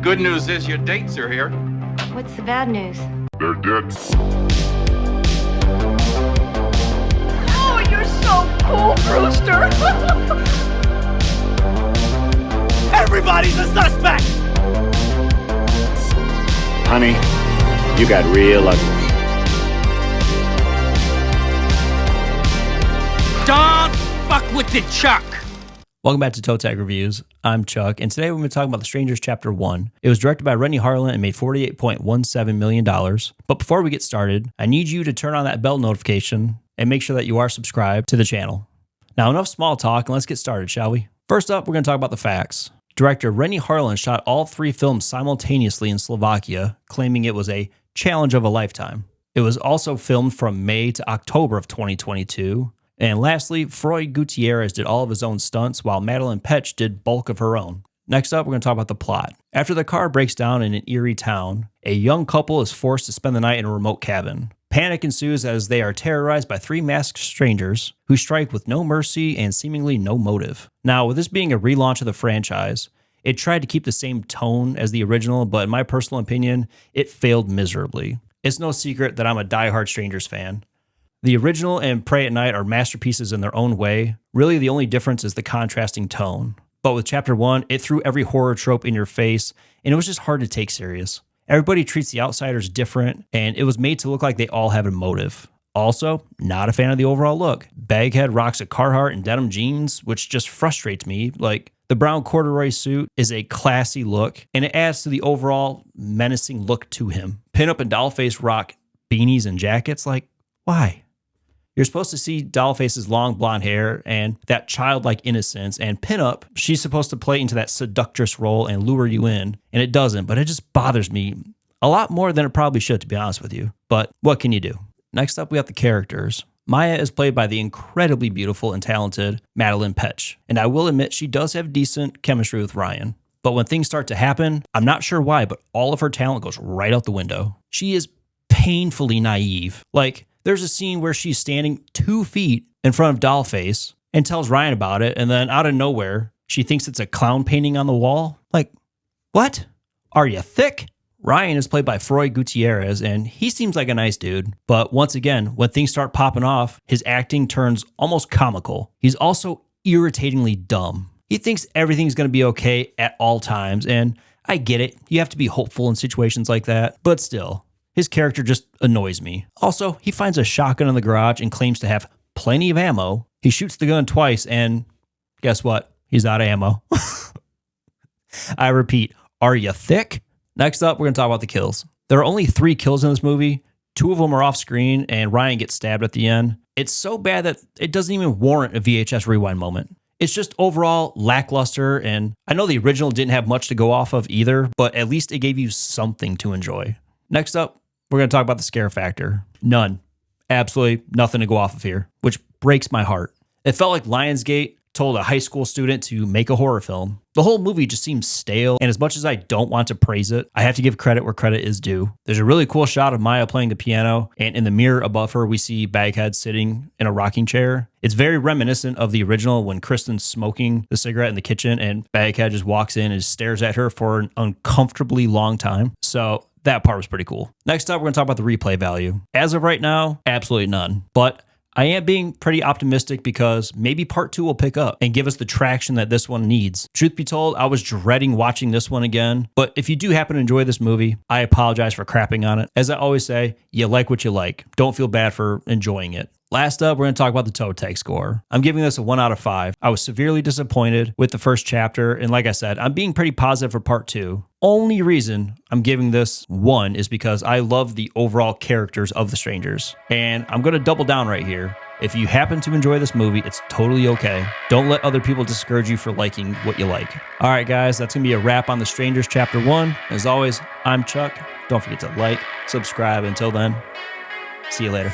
Good news is your dates are here. What's the bad news? They're dead. Oh, you're so cool, Brewster. Everybody's a suspect! Honey, you got real ugly. Don't fuck with the Chuck! Welcome back to Toe Tag Reviews. I'm Chuck, and today we're going to be talking about The Strangers Chapter 1. It was directed by Renny Harlin and made $48.17 million. But before we get started, I need you to turn on that bell notification and make sure that you are subscribed to the channel. Now, enough small talk, and let's get started, shall we? First up, we're going to talk about the facts. Director Renny Harlin shot all three films simultaneously in Slovakia, claiming it was a challenge of a lifetime. It was also filmed from May to October of 2022. And lastly, Freud Gutierrez did all of his own stunts, while Madeline Petch did bulk of her own. Next up, we're going to talk about the plot. After the car breaks down in an eerie town, a young couple is forced to spend the night in a remote cabin. Panic ensues as they are terrorized by three masked strangers who strike with no mercy and seemingly no motive. Now, with this being a relaunch of the franchise, it tried to keep the same tone as the original, but in my personal opinion, it failed miserably. It's no secret that I'm a diehard Strangers fan. The original and Prey at Night are masterpieces in their own way. Really, the only difference is the contrasting tone. But with Chapter 1, it threw every horror trope in your face, and it was just hard to take serious. Everybody treats the outsiders different, and it was made to look like they all have a motive. Also, not a fan of the overall look. Baghead rocks a Carhartt and denim jeans, which just frustrates me. Like, the brown corduroy suit is a classy look, and it adds to the overall menacing look to him. Pinup and Dollface rock beanies and jackets. Like, why? You're supposed to see Dollface's long blonde hair and that childlike innocence, and Pinup, she's supposed to play into that seductress role and lure you in, and it doesn't, but it just bothers me a lot more than it probably should, to be honest with you. But what can you do? Next up, we have the characters. Maya is played by the incredibly beautiful and talented Madeline Petch, and I will admit she does have decent chemistry with Ryan. But when things start to happen, I'm not sure why, but all of her talent goes right out the window. She is painfully naive. Like, there's a scene where she's standing 2 feet in front of Dollface and tells Ryan about it, and then out of nowhere, she thinks it's a clown painting on the wall. Like, what? Are you thick? Ryan is played by Freud Gutierrez, and he seems like a nice dude. But once again, when things start popping off, his acting turns almost comical. He's also irritatingly dumb. He thinks everything's going to be okay at all times, and I get it. You have to be hopeful in situations like that, but still. His character just annoys me. Also, he finds a shotgun in the garage and claims to have plenty of ammo. He shoots the gun twice, and guess what? He's out of ammo. I repeat, are you thick? Next up, we're going to talk about the kills. There are only 3 kills in this movie. 2 of them are off screen, and Ryan gets stabbed at the end. It's so bad that it doesn't even warrant a VHS rewind moment. It's just overall lackluster, and I know the original didn't have much to go off of either, but at least it gave you something to enjoy. Next up, we're going to talk about the scare factor. None. Absolutely nothing to go off of here, which breaks my heart. It felt like Lionsgate told a high school student to make a horror film. The whole movie just seems stale, and as much as I don't want to praise it, I have to give credit where credit is due. There's a really cool shot of Maya playing the piano, and in the mirror above her, we see Baghead sitting in a rocking chair. It's very reminiscent of the original when Kristen's smoking the cigarette in the kitchen, and Baghead just walks in and stares at her for an uncomfortably long time. So that part was pretty cool. Next up, we're going to talk about the replay value. As of right now, absolutely none. But I am being pretty optimistic because maybe part 2 will pick up and give us the traction that this one needs. Truth be told, I was dreading watching this one again. But if you do happen to enjoy this movie, I apologize for crapping on it. As I always say, you like what you like. Don't feel bad for enjoying it. Last up, we're going to talk about the toe tag score. I'm giving this a 1 out of 5. I was severely disappointed with the first chapter, and like I said, I'm being pretty positive for part 2. Only reason I'm giving this 1 is because I love the overall characters of the Strangers. And I'm going to double down right here. If you happen to enjoy this movie, it's totally okay. Don't let other people discourage you for liking what you like. All right, guys, that's going to be a wrap on The Strangers Chapter 1. As always, I'm Chuck. Don't forget to like, subscribe. Until then, see you later.